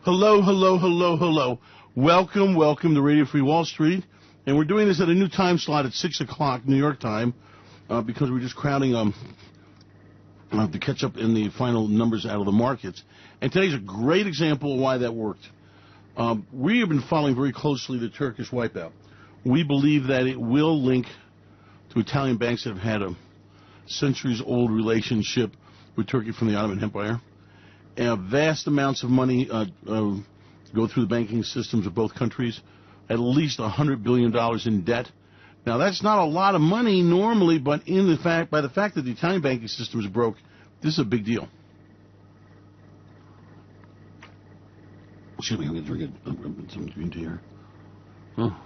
Hello, hello, hello, hello. Welcome to Radio Free Wall Street. And we're doing this at a new time slot at 6 o'clock New York time because we're just crowding to catch up in the final numbers out of the markets. And today's a great example of why that worked. We have been following very closely the Turkish wipeout. We believe that it will link to Italian banks that have had a centuries-old relationship with Turkey from the Ottoman Empire. Vast amounts of money go through the banking systems of both countries, at least $100 billion in debt. Now, that's not a lot of money normally, but by the fact that the Italian banking system is broke, this is a big deal. Excuse me, I'm going to drink some green tea here. Oh.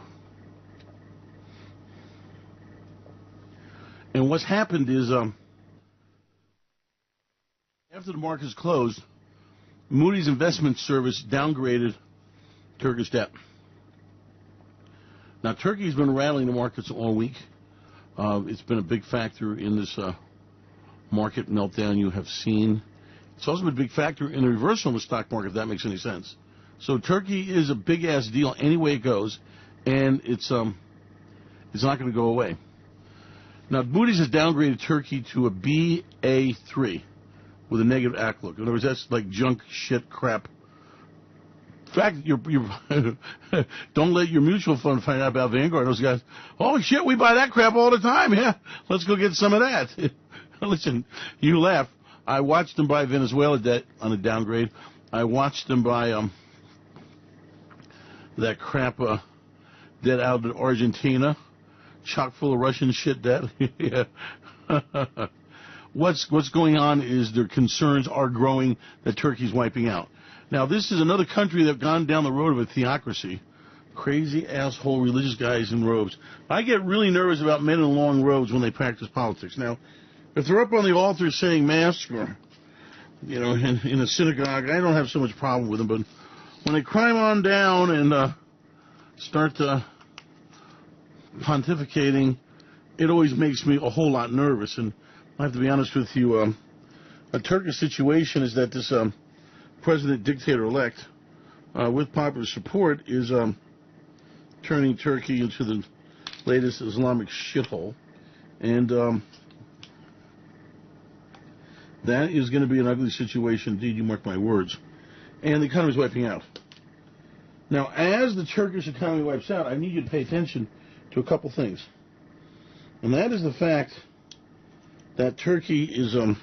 And what's happened is, after the markets closed, Moody's Investment Service downgraded Turkish debt. Now, Turkey's been rattling the markets all week. It's been a big factor in this market meltdown you have seen. It's also been a big factor in the reversal of the stock market, if that makes any sense. So Turkey is a big-ass deal any way it goes, and it's not going to go away. Now, Moody's has downgraded Turkey to a Ba3 with a negative outlook. In other words, that's like junk, shit, crap. In fact, don't let your mutual fund find out about Vanguard. Those guys, oh, shit, we buy that crap all the time. Yeah, let's go get some of that. Listen, you laugh. I watched them buy Venezuela debt on a downgrade. I watched them buy that crap debt out of Argentina, chock full of Russian shit debt. Yeah. What's going on is their concerns are growing that Turkey's wiping out. Now, this is another country that's gone down the road of a theocracy. Crazy asshole religious guys in robes. I get really nervous about men in long robes when they practice politics. Now, if they're up on the altar saying mass or, in a synagogue, I don't have so much problem with them. But when they climb on down and start pontificating, it always makes me a whole lot nervous. And I have to be honest with you, a Turkish situation is that this president dictator-elect, with popular support, is turning Turkey into the latest Islamic shithole. And that is going to be an ugly situation indeed, you mark my words. And the economy is wiping out. Now, as the Turkish economy wipes out, I need you to pay attention to a couple things. And that is the fact that Turkey is an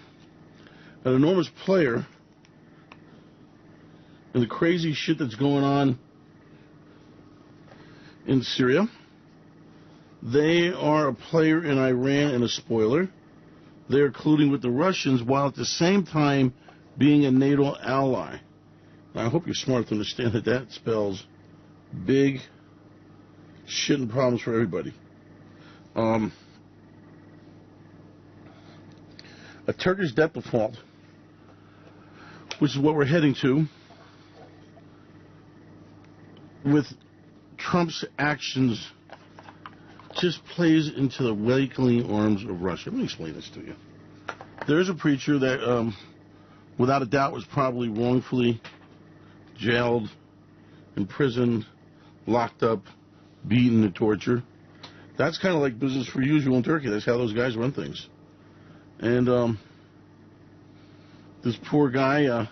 enormous player in the crazy shit that's going on in Syria. They are a player in Iran and a spoiler. They're colluding with the Russians while at the same time being a NATO ally. Now, I hope you're smart to understand that that spells big shit and problems for everybody. A Turkish debt default, which is what we're heading to, with Trump's actions, just plays into the wakening arms of Russia. Let me explain this to you. There's a preacher that, without a doubt, was probably wrongfully jailed, imprisoned, locked up, beaten, and tortured. That's kind of like business for usual in Turkey. That's how those guys run things. And this poor guy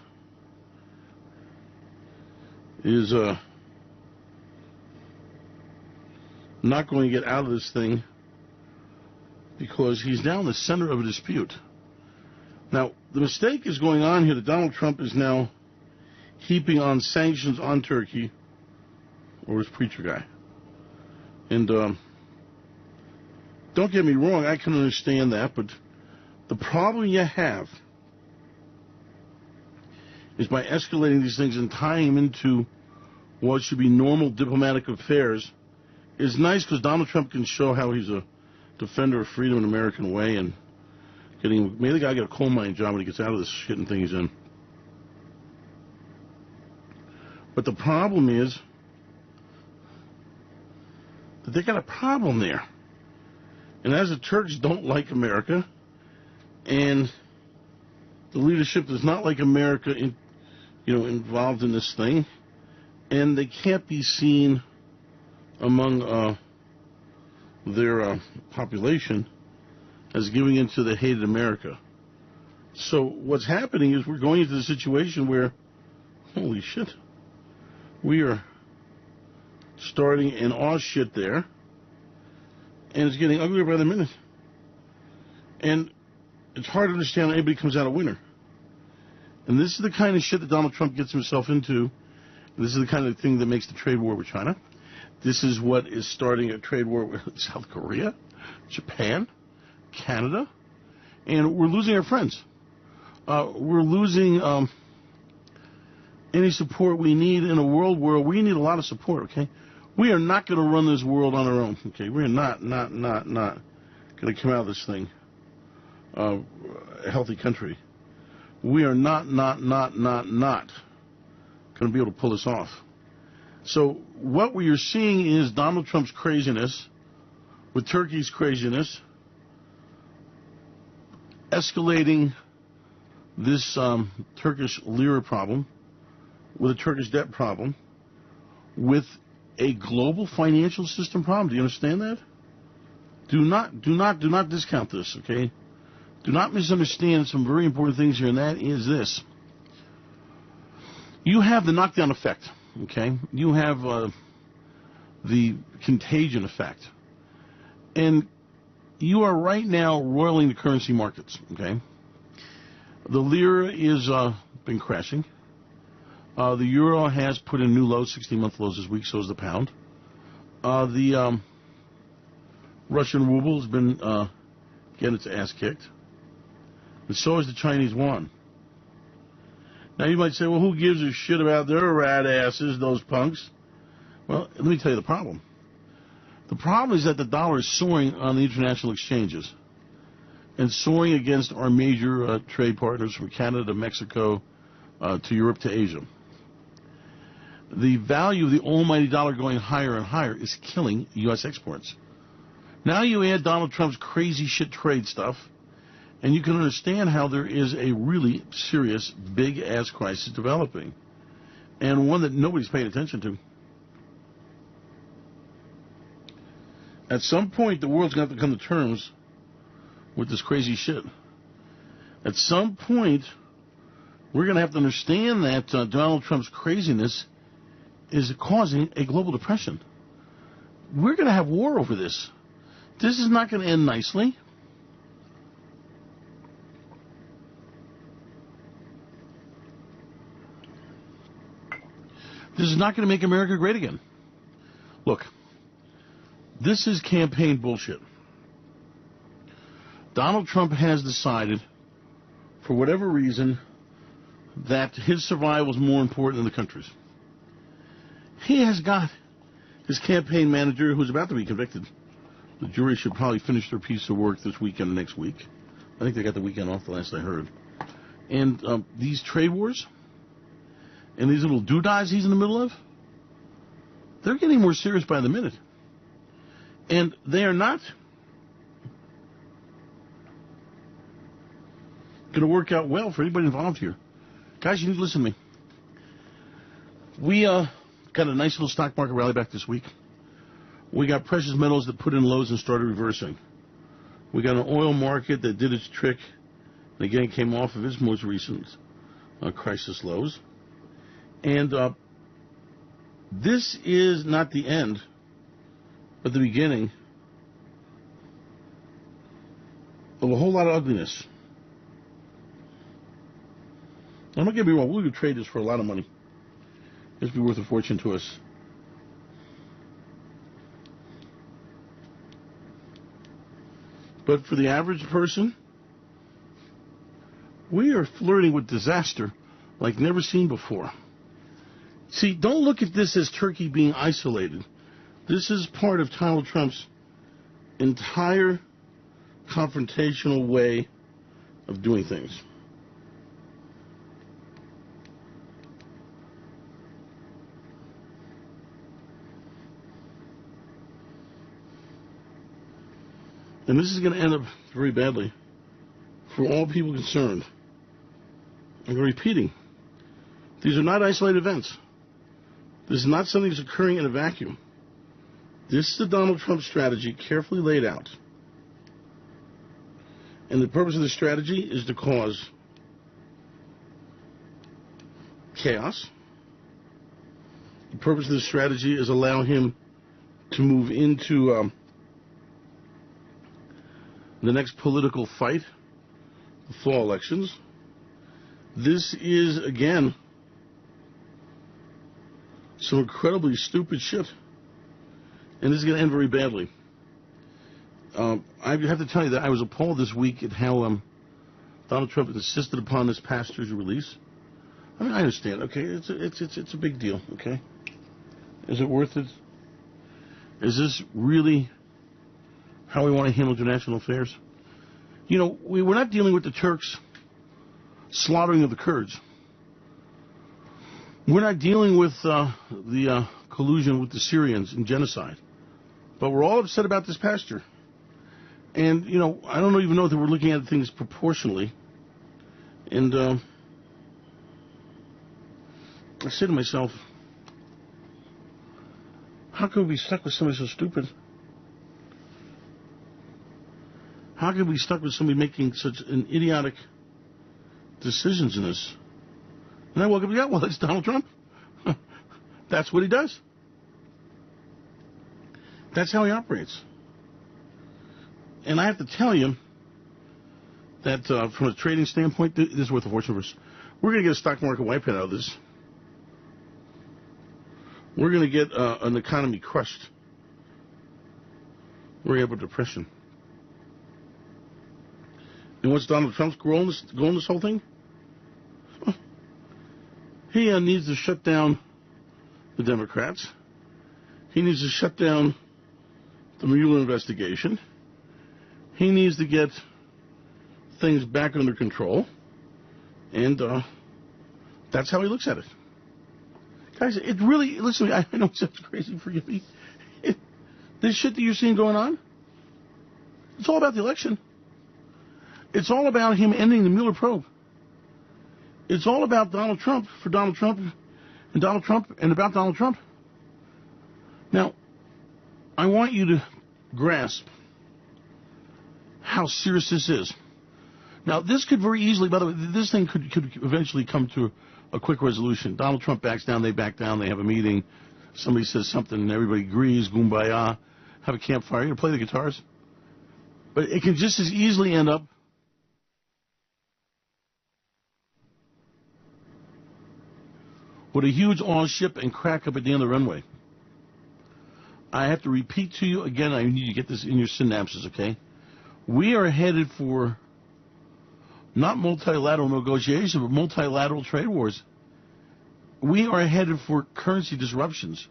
is not going to get out of this thing because he's now in the center of a dispute. Now, the mistake is going on here that Donald Trump is now heaping on sanctions on Turkey or his preacher guy. And don't get me wrong, I can understand that, but the problem you have is by escalating these things and tying them into what should be normal diplomatic affairs is nice because Donald Trump can show how he's a defender of freedom in the American way and maybe the guy get a coal mine job when he gets out of this shitting thing he's in. But the problem is that they got a problem there. And as the Turks don't like America, and the leadership does not like America involved in this thing, and they can't be seen among their population as giving into the hated America. So what's happening is we're going into the situation where, holy shit, we are starting an awe shit there, and it's getting uglier by the minute. And it's hard to understand how anybody comes out a winner. And this is the kind of shit that Donald Trump gets himself into. This is the kind of thing that makes the trade war with China. This is what is starting a trade war with South Korea, Japan, Canada, and we're losing our friends. We're losing any support we need in a world where we need a lot of support, okay? We are not going to run this world on our own, okay? We're not going to come out of this thing a healthy country. We are not going to be able to pull this off. So what we are seeing is Donald Trump's craziness with Turkey's craziness escalating this Turkish lira problem with a Turkish debt problem with a global financial system problem. Do you understand that? Do not discount this, okay? Do not misunderstand some very important things here, and that is this. You have the knockdown effect, okay? You have the contagion effect. And you are right now roiling the currency markets, okay? The lira is been crashing. The euro has put in new lows, 16-month lows this week, so has the pound. The Russian ruble has been getting its ass kicked. And so is the Chinese yuan. Now you might say, well, who gives a shit about their rat asses, those punks? Well, let me tell you the problem. The problem is that the dollar is soaring on the international exchanges and soaring against our major trade partners from Canada to Mexico to Europe to Asia. The value of the almighty dollar going higher and higher is killing U.S. exports. Now you add Donald Trump's crazy shit trade stuff, and you can understand how there is a really serious, big-ass crisis developing, and one that nobody's paying attention to. At some point, the world's going to have to come to terms with this crazy shit. At some point, we're going to have to understand that Donald Trump's craziness is causing a global depression. We're going to have war over this. This is not going to end nicely. This is not going to make America great again. Look, this is campaign bullshit. Donald Trump has decided, for whatever reason, that his survival is more important than the country's. He has got his campaign manager, who's about to be convicted. The jury should probably finish their piece of work this weekend or next week. I think they got the weekend off, the last I heard. And these trade wars and these little doodahs he's in the middle of, they're getting more serious by the minute. And they are not going to work out well for anybody involved here. Guys, you need to listen to me. We got a nice little stock market rally back this week. We got precious metals that put in lows and started reversing. We got an oil market that did its trick and again came off of its most recent crisis lows. And this is not the end, but the beginning of a whole lot of ugliness. I'm not going to be wrong. We could trade this for a lot of money. This would be worth a fortune to us. But for the average person, we are flirting with disaster like never seen before. See, don't look at this as Turkey being isolated. This is part of Donald Trump's entire confrontational way of doing things. And this is going to end up very badly for all people concerned. I'm repeating. These are not isolated events. This is not something that's occurring in a vacuum. This is the Donald Trump strategy carefully laid out. And the purpose of the strategy is to cause chaos. The purpose of the strategy is allow him to move into the next political fight, the fall elections. This is, again, some incredibly stupid shit. And this is going to end very badly. I have to tell you that I was appalled this week at how Donald Trump insisted upon this pastor's release. I mean, I understand, okay? It's a big deal, okay? Is it worth it? Is this really how we want to handle international affairs? You know, we're not dealing with the Turks slaughtering of the Kurds. We're not dealing with the collusion with the Syrians in genocide. But we're all upset about this pastor. And, you know, I don't even know that we're looking at things proportionally. And I say to myself, how can we be stuck with somebody so stupid? How can we be stuck with somebody making such an idiotic decisions in this? And I woke up and well, it's Donald Trump. That's what he does. That's how he operates. And I have to tell you that from a trading standpoint, this is worth a fortune for us. We're going to get a stock market wipeout out of this. We're going to get an economy crushed. We're going to have a depression. And what's Donald Trump's goal in this whole thing? He needs to shut down the Democrats. He needs to shut down the Mueller investigation. He needs to get things back under control. And that's how he looks at it. Guys, it really, listen to me, I know it sounds crazy, forgive me. This shit that you're seeing going on, it's all about the election. It's all about him ending the Mueller probe. It's all about Donald Trump, for Donald Trump, and Donald Trump, and about Donald Trump. Now, I want you to grasp how serious this is. Now, this could very easily, by the way, this thing could eventually come to a quick resolution. Donald Trump backs down, they back down, they have a meeting, somebody says something, and everybody agrees, kumbaya, have a campfire, play the guitars. But it can just as easily end up with a huge all ship and crack up at the end of the runway. I have to repeat to you again, I need you to get this in your synapses, okay? We are headed for not multilateral negotiation, but multilateral trade wars. We are headed for currency disruptions.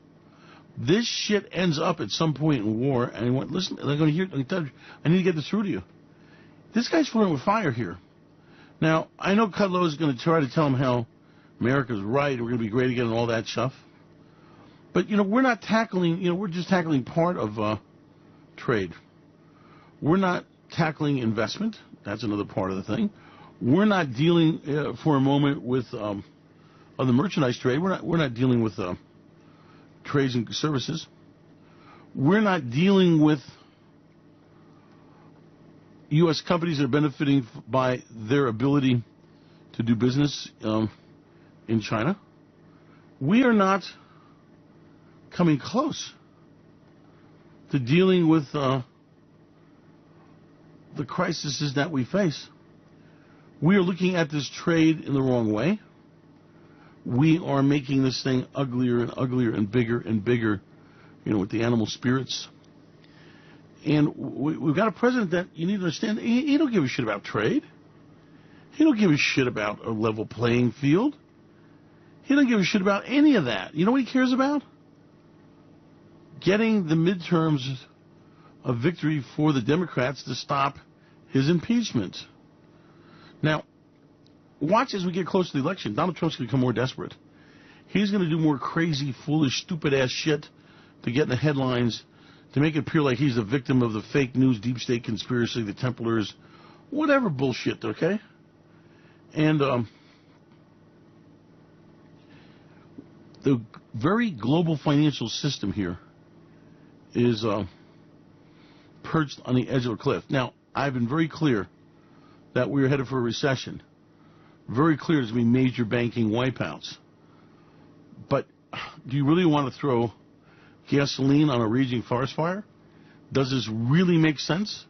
This shit ends up at some point in war, and listen, I need to get this through to you. This guy's flirting with fire here. Now, I know Kudlow is going to try to tell him how America's right, we're going to be great again and all that stuff. But, you know, we're not tackling, you know, we're just tackling part of trade. We're not tackling investment. That's another part of the thing. We're not dealing for a moment with on the merchandise trade. We're not dealing with trades and services. We're not dealing with U.S. companies that are benefiting by their ability to do business in China. We are not coming close to dealing with the crises that we face. We are looking at this trade in the wrong way. We are making this thing uglier and uglier and bigger, you know, with the animal spirits. And we've got a president that you need to understand, he don't give a shit about trade. He don't give a shit about a level playing field. He don't give a shit about any of that. You know what he cares about? Getting the midterms a victory for the Democrats to stop his impeachment. Now, watch as we get close to the election. Donald Trump's going to become more desperate. He's going to do more crazy, foolish, stupid-ass shit to get in the headlines, to make it appear like he's the victim of the fake news, deep state conspiracy, the Templars, whatever bullshit, okay? And the very global financial system here is perched on the edge of a cliff. Now, I've been very clear that we're headed for a recession. Very clear there's going to be major banking wipeouts. But do you really want to throw gasoline on a raging forest fire? Does this really make sense?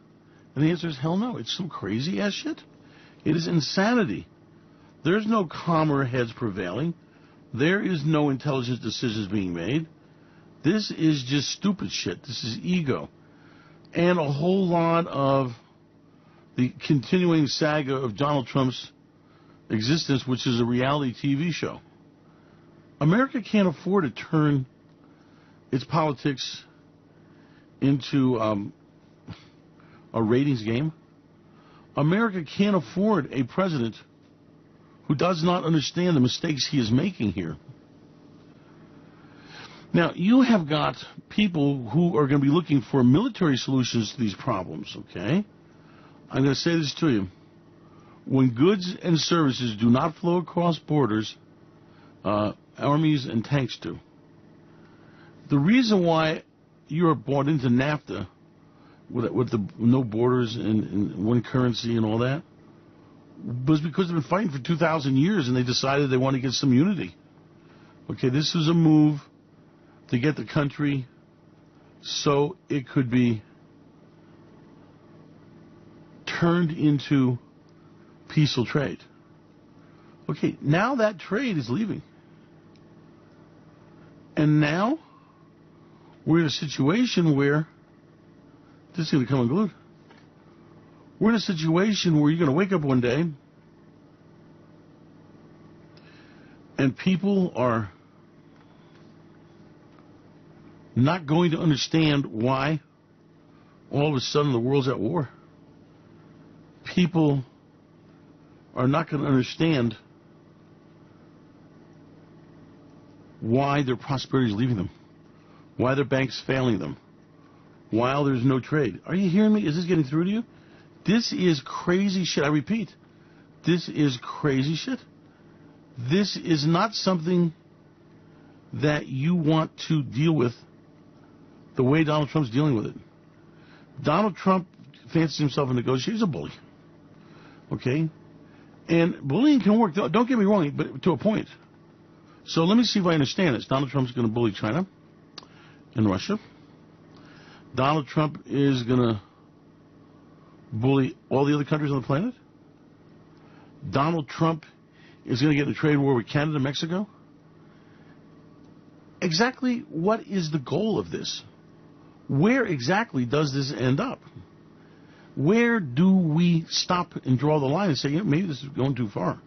And the answer is hell no. It's some crazy ass shit. It is insanity. There's no calmer heads prevailing. There is no intelligent decisions being made. This is just stupid shit. This is ego. And a whole lot of the continuing saga of Donald Trump's existence, which is a reality TV show. America can't afford to turn its politics into a ratings game. America can't afford a president who does not understand the mistakes he is making here. Now, you have got people who are going to be looking for military solutions to these problems, okay? I'm going to say this to you. When goods and services do not flow across borders, armies and tanks do. The reason why Europe bought into NAFTA with the no borders and one currency and all that was because they've been fighting for 2,000 years and they decided they want to get some unity. Okay, this was a move to get the country so it could be turned into peaceful trade. Okay, now that trade is leaving. And now we're in a situation where this is going to come unglued. We're in a situation where you're going to wake up one day and people are not going to understand why all of a sudden the world's at war. People are not going to understand why their prosperity is leaving them, why their bank's failing them, why there's no trade. Are you hearing me? Is this getting through to you? This is crazy shit. I repeat, this is crazy shit. This is not something that you want to deal with the way Donald Trump's dealing with it. Donald Trump fancies himself a negotiator. He's a bully. Okay? And bullying can work. Don't get me wrong, but to a point. So let me see if I understand this. Donald Trump's going to bully China and Russia. Donald Trump is going to bully all the other countries on the planet. Donald Trump is going to get in a trade war with Canada and Mexico. Exactly what is the goal of this? Where exactly does this end up? Where do we stop and draw the line and say, maybe this is going too far?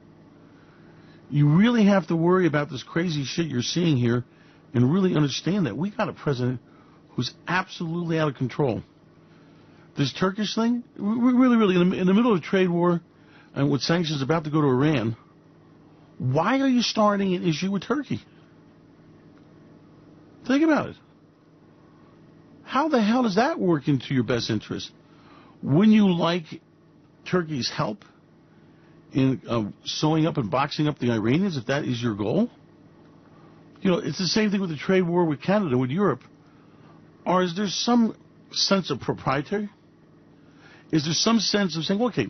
You really have to worry about this crazy shit you're seeing here and really understand that we got a president who's absolutely out of control. This Turkish thing, really, in the middle of a trade war and with sanctions about to go to Iran, why are you starting an issue with Turkey? Think about it. How the hell does that work into your best interest? Wouldn't you like Turkey's help in sewing up and boxing up the Iranians if that is your goal? You know, it's the same thing with the trade war with Canada, with Europe. Or is there some sense of proprietary? Is there some sense of saying, okay,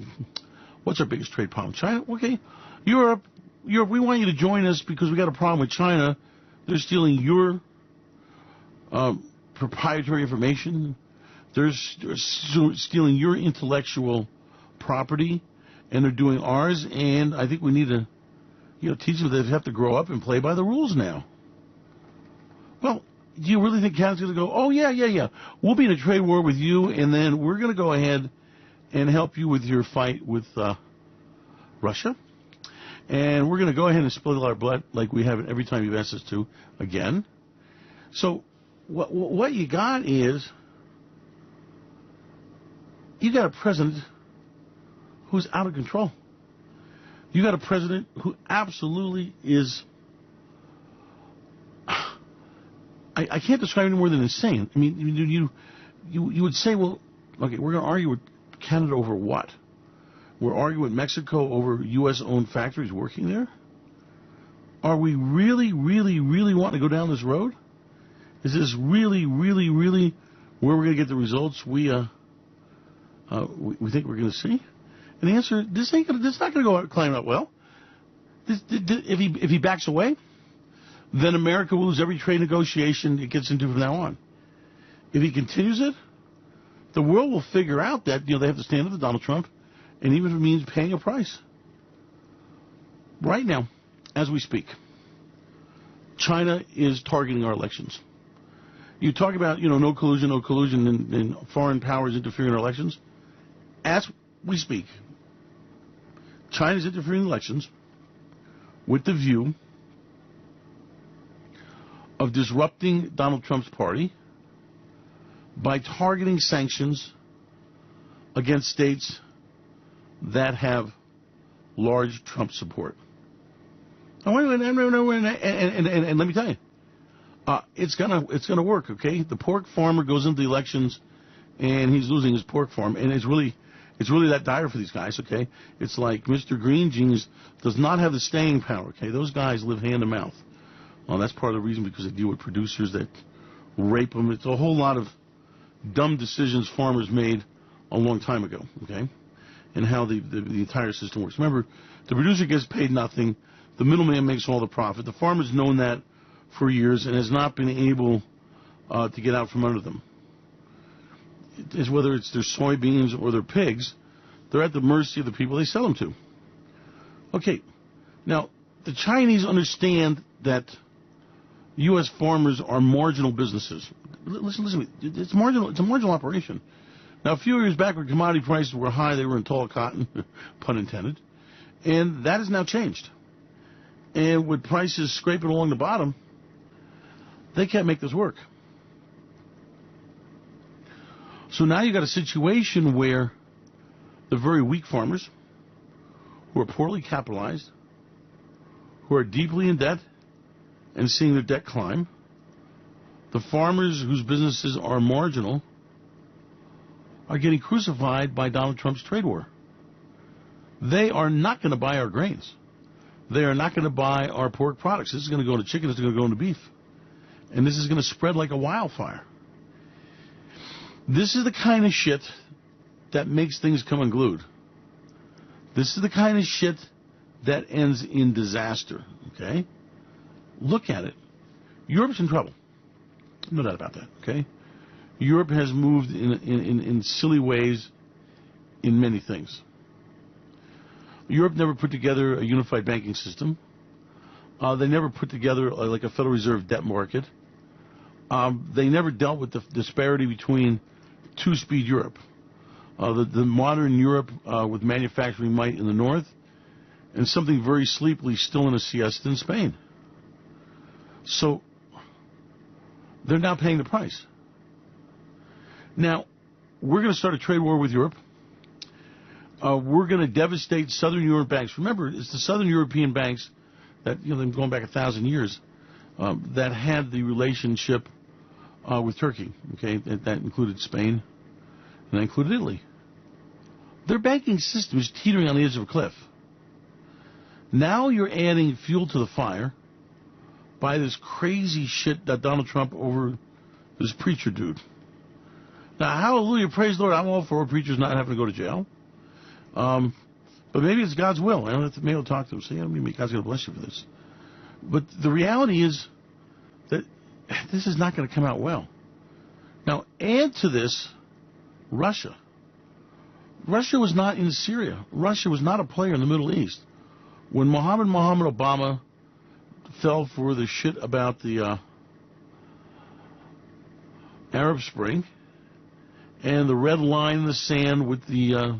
what's our biggest trade problem? China? Okay, Europe, we want you to join us because we got a problem with China. They're stealing your proprietary information. They're stealing your intellectual property, and they're doing ours. And I think we need to, teach them that they have to grow up and play by the rules now. Well, do you really think Canada's going to go, oh, yeah, we'll be in a trade war with you, and then we're going to go ahead and help you with your fight with Russia, and we're going to go ahead and spill our blood like we have every time you've asked us to again? So what you got is you got a president who's out of control. You got a president who absolutely is, I can't describe it any more than insane. I mean, you would say, well, okay, we're going to argue with Canada over what? We're arguing with Mexico over U.S.-owned factories working there? Are we really, really, really wanting to go down this road? Is this really, really, really where we're going to get the results we think we're going to see? And the answer, this not going to go climbing up well. If he backs away, then America will lose every trade negotiation it gets into from now on. If he continues it, the world will figure out that they have to stand up to Donald Trump, and even if it means paying a price. Right now, as we speak, China is targeting our elections. You talk about no collusion, and foreign powers interfering in our elections. As we speak, China is interfering in elections with the view of disrupting Donald Trump's party by targeting sanctions against states that have large Trump support. And let me tell you, it's gonna work. Okay, the pork farmer goes into the elections, and he's losing his pork farm, and it's really that dire for these guys. Okay, it's like Mr. Green Jeans does not have the staying power. Okay, those guys live hand to mouth. Well, that's part of the reason, because they deal with producers that rape them. It's a whole lot of dumb decisions farmers made a long time ago. Okay, and how the entire system works. Remember, the producer gets paid nothing. The middleman makes all the profit. The farmer's known that for years and has not been able to get out from under them. Whether it's their soybeans or their pigs, they're at the mercy of the people they sell them to. Okay, now the Chinese understand that U.S. farmers are marginal businesses. Listen, it's marginal. It's a marginal operation. Now, a few years back when commodity prices were high, they were in tall cotton, pun intended, and that has now changed. And with prices scraping along the bottom, they can't make this work. So now you've got a situation where the very weak farmers, who are poorly capitalized, who are deeply in debt and seeing their debt climb, the farmers whose businesses are marginal, are getting crucified by Donald Trump's trade war. They are not going to buy our grains. They are not going to buy our pork products. This is going to go into chicken. This is going to go into beef. And this is going to spread like a wildfire. This is the kind of shit that makes things come unglued. This is the kind of shit that ends in disaster. Okay? Look at it. Europe's in trouble. No doubt about that. Okay? Europe has moved in silly ways in many things. Europe never put together a unified banking system. They never put together like a Federal Reserve debt market. They never dealt with the disparity between two-speed Europe. The modern Europe with manufacturing might in the north, and something very sleepily still in a siesta in Spain. So they're now paying the price. Now, we're going to start a trade war with Europe. We're going to devastate Southern Europe banks. Remember, it's the Southern European banks that, them going back 1,000 years, that had the relationship with Turkey. Okay, that included Spain, and that included Italy. Their banking system is teetering on the edge of a cliff. Now you're adding fuel to the fire by this crazy shit that Donald Trump over this preacher dude. Now, hallelujah, praise the Lord, I'm all for preachers not having to go to jail. But maybe it's God's will. I don't have to maybe talk to him. Say, maybe God's going to bless you for this. But the reality is that this is not going to come out well. Now, add to this Russia. Russia was not in Syria. Russia was not a player in the Middle East. When Mohammed Obama fell for the shit about the Arab Spring and the red line in the sand with the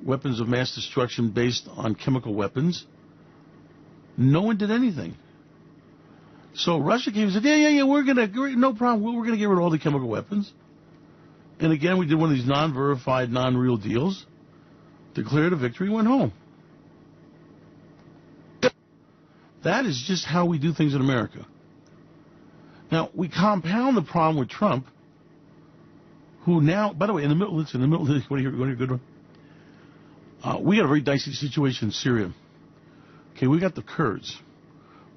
weapons of mass destruction based on chemical weapons, no one did anything. So Russia came and said, yeah, no problem, we're going to get rid of all the chemical weapons. And again, we did one of these non-verified, non-real deals, declared a victory, went home. That is just how we do things in America. Now, we compound the problem with Trump, who now, by the way, in the middle, what do you hear a good one? We got a very dicey situation in Syria. Okay, we got the Kurds.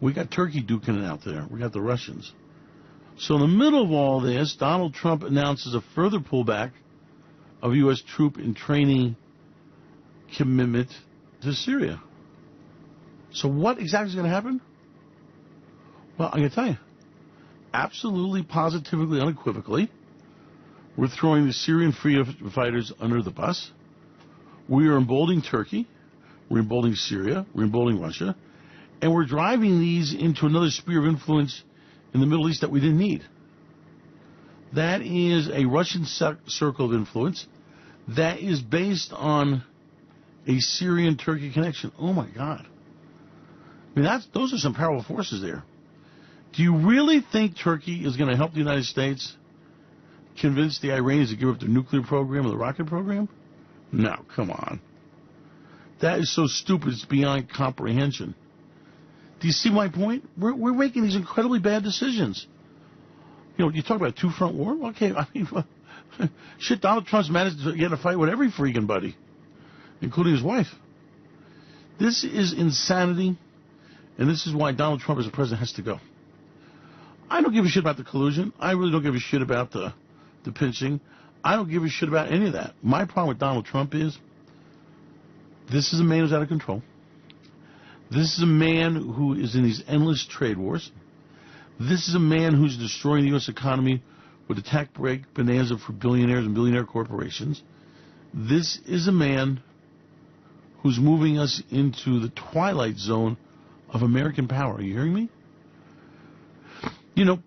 We got Turkey duking it out there. We got the Russians. So in the middle of all this, Donald Trump announces a further pullback of U.S. troop and training commitment to Syria. So what exactly is going to happen? Well, I'm going to tell you. Absolutely, positively, unequivocally, we're throwing the Syrian freedom fighters under the bus. We are emboldening Turkey. We're emboldening Syria. We're emboldening Russia. And we're driving these into another sphere of influence in the Middle East that we didn't need. That is a Russian circle of influence that is based on a Syrian-Turkey connection. Oh, my God. I mean, those are some powerful forces there. Do you really think Turkey is going to help the United States convince the Iranians to give up their nuclear program or the rocket program? No, come on. That is so stupid, it's beyond comprehension. Do you see my point? We're making these incredibly bad decisions. You know, you talk about a two-front war? Okay, I mean, shit, Donald Trump's managed to get in a fight with every freaking buddy, including his wife. This is insanity, and this is why Donald Trump as a president has to go. I don't give a shit about the collusion. I really don't give a shit about the pinching. I don't give a shit about any of that. My problem with Donald Trump is this is a man who's out of control. This is a man who is in these endless trade wars. This is a man who's destroying the U.S. economy with a tax break bonanza for billionaires and billionaire corporations. This is a man who's moving us into the twilight zone of American power. Are you hearing me? You know,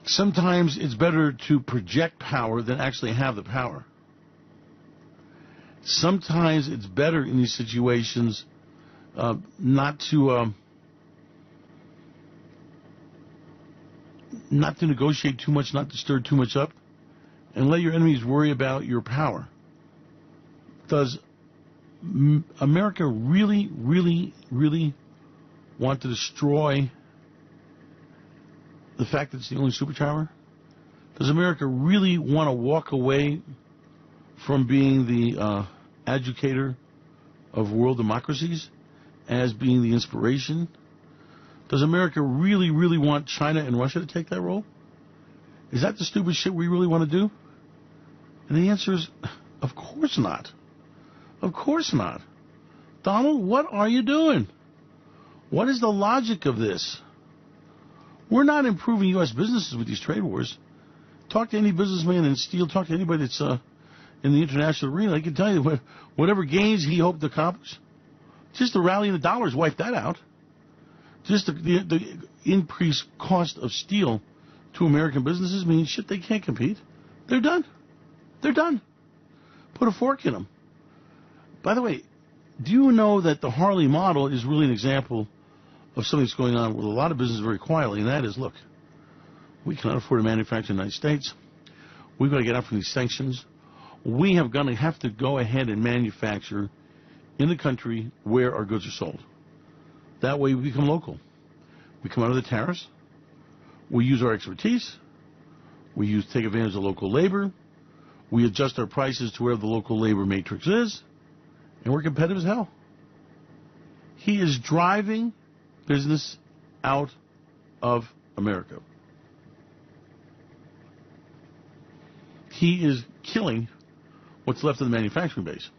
sometimes it's better to project power than actually have the power. Sometimes it's better in these situations not to negotiate too much, not to stir too much up, and let your enemies worry about your power. Does America really, really, really want to destroy the fact that it's the only superpower? Does America really want to walk away from being the educator of world democracies as being the inspiration? Does America really, really want China and Russia to take that role? Is that the stupid shit we really want to do? And the answer is, of course not. Of course not. Donald, what are you doing? What is the logic of this? We're not improving U.S. businesses with these trade wars. Talk to any businessman in steel. Talk to anybody that's in the international arena. I can tell you whatever gains he hoped to accomplish, just the rally in the dollars wiped that out. Just the increased cost of steel to American businesses means shit, they can't compete. They're done. They're done. Put a fork in them. By the way, do you know that the Harley model is really an example of something that's going on with a lot of business very quietly, and that is, look, we cannot afford to manufacture in the United States. We've got to get out from these sanctions. We have going to have to go ahead and manufacture in the country where our goods are sold. That way we become local. We come out of the tariffs. We use our expertise. We take advantage of local labor. We adjust our prices to where the local labor matrix is. And we're competitive as hell. He is driving business out of America. He is killing what's left of the manufacturing base.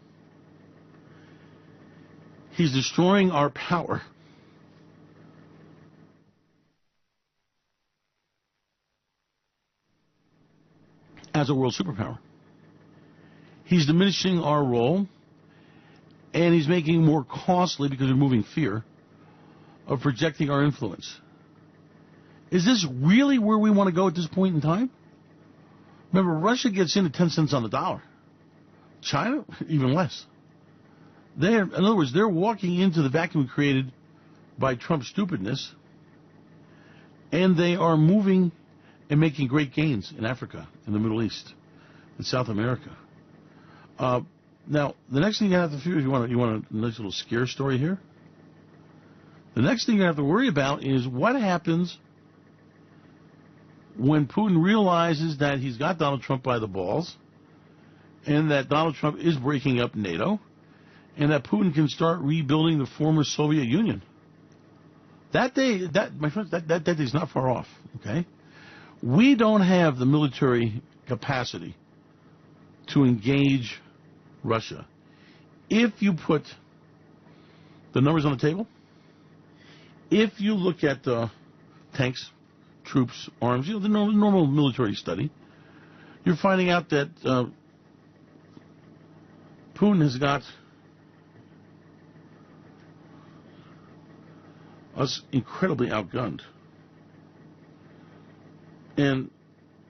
He's destroying our power. As a world superpower. He's diminishing our role, and he's making it more costly, because we're moving fear, of projecting our influence. Is this really where we want to go at this point in time? Remember, Russia gets in at 10 cents on the dollar. China, even less. In other words, they're walking into the vacuum created by Trump's stupidness, and they are moving and making great gains in Africa, in the Middle East, in South America. Now, the next thing you have to figure is you want a nice little scare story here? The next thing you have to worry about is what happens when Putin realizes that he's got Donald Trump by the balls, and that Donald Trump is breaking up NATO, and that Putin can start rebuilding the former Soviet Union. That day, my friends, that day is not far off, okay? We don't have the military capacity to engage Russia. If you put the numbers on the table, if you look at tanks, troops, arms, the normal military study, you're finding out that Putin has got us incredibly outgunned. And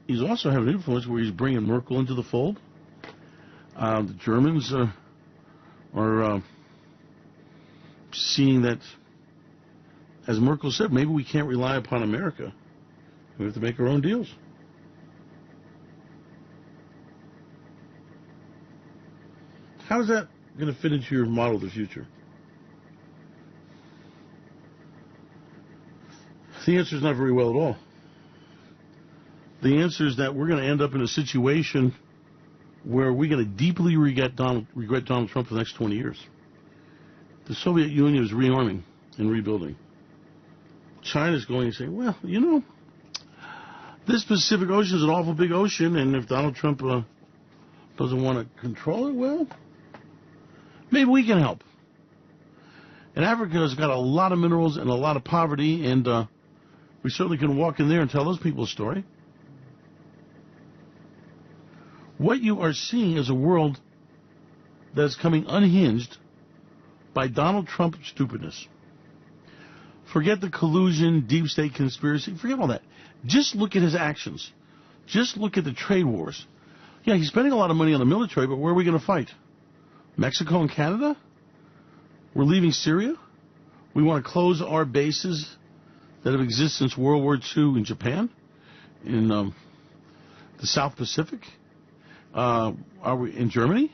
he's also having influence where he's bringing Merkel into the fold. The Germans are seeing that, as Merkel said, maybe we can't rely upon America. We have to make our own deals. How is that going to fit into your model of the future? The answer is not very well at all. The answer is that we're going to end up in a situation where we're going to deeply regret Donald Trump for the next 20 years. The Soviet Union is rearming and rebuilding. China's going to say, well, this Pacific Ocean is an awful big ocean, and if Donald Trump doesn't want to control it, well, maybe we can help. And Africa has got a lot of minerals and a lot of poverty, and we certainly can walk in there and tell those people a story. What you are seeing is a world that is coming unhinged by Donald Trump's stupidness. Forget the collusion, deep state conspiracy. Forget all that. Just look at his actions. Just look at the trade wars. Yeah, he's spending a lot of money on the military, but where are we going to fight? Mexico and Canada? We're leaving Syria? We want to close our bases that have existed since World War II in Japan, in the South Pacific. Are we in Germany?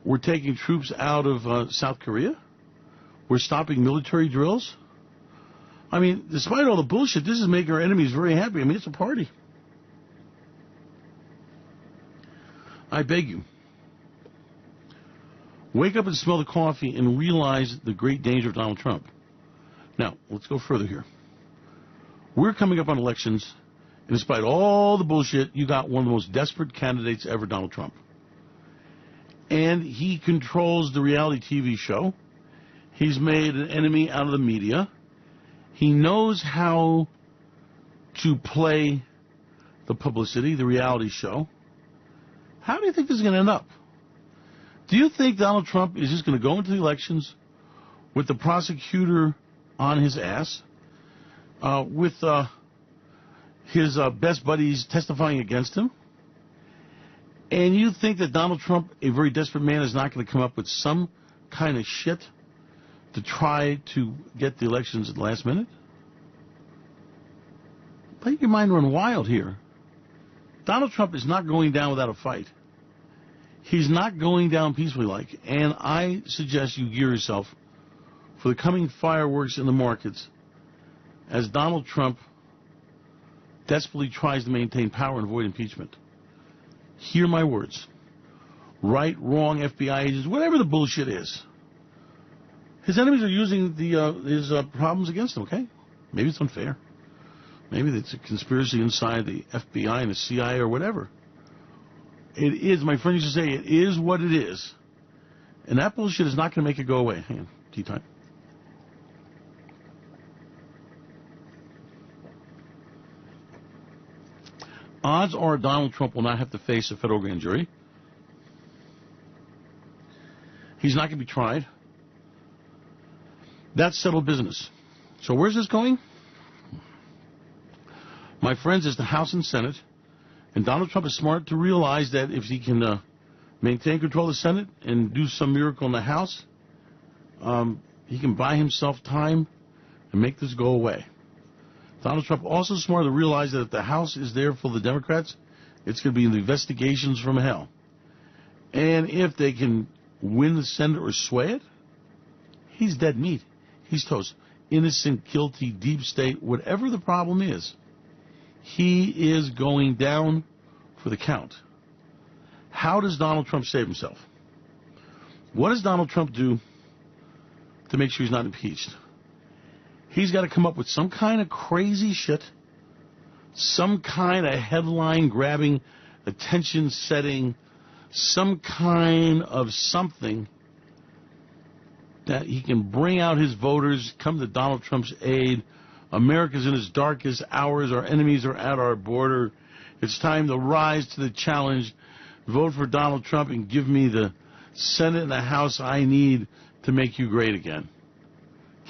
We're taking troops out of South Korea. We're stopping military drills. I mean, despite all the bullshit, this is making our enemies very happy. I mean, it's a party. I beg you, wake up and smell the coffee and realize the great danger of Donald Trump. Now, let's go further here. We're coming up on elections, and despite all the bullshit, you got one of the most desperate candidates ever, Donald Trump. And he controls the reality TV show. He's made an enemy out of the media. He knows how to play the publicity, the reality show. How do you think this is going to end up? Do you think Donald Trump is just going to go into the elections with the prosecutor on his ass, with his best buddies testifying against him? And you think that Donald Trump, a very desperate man, is not going to come up with some kind of shit to try to get the elections at the last minute? Let your mind run wild here. Donald Trump is not going down without a fight. He's not going down peacefully like. And I suggest you gear yourself for the coming fireworks in the markets as Donald Trump desperately tries to maintain power and avoid impeachment. Hear my words. Right, wrong, FBI agents, whatever the bullshit is. His enemies are using his problems against him, okay? Maybe it's unfair. Maybe it's a conspiracy inside the FBI and the CIA or whatever. It is, my friend used to say, it is what it is. And that bullshit is not going to make it go away. Hang on, tea time. Odds are Donald Trump will not have to face a federal grand jury. He's not going to be tried. That's settled business. So where's this going? My friends, it's the House and Senate. And Donald Trump is smart to realize that if he can maintain control of the Senate and do some miracle in the House, he can buy himself time and make this go away. Donald Trump also smart to realize that if the House is there for the Democrats, it's going to be investigations from hell. And if they can win the Senate or sway it, he's dead meat. He's toast. Innocent, guilty, deep state, whatever the problem is, he is going down for the count. How does Donald Trump save himself? What does Donald Trump do to make sure he's not impeached? He's got to come up with some kind of crazy shit, some kind of headline-grabbing, attention-setting, some kind of something that he can bring out his voters, come to Donald Trump's aid. America's in its darkest hours. Our enemies are at our border. It's time to rise to the challenge. Vote for Donald Trump and give me the Senate and the House I need to make you great again.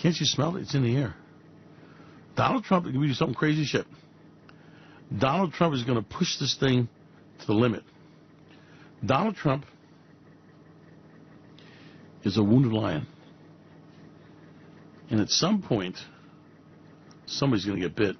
Can't you smell it? It's in the air. Donald Trump is going to do some crazy shit. Donald Trump is going to push this thing to the limit. Donald Trump is a wounded lion. And at some point, somebody's going to get bit.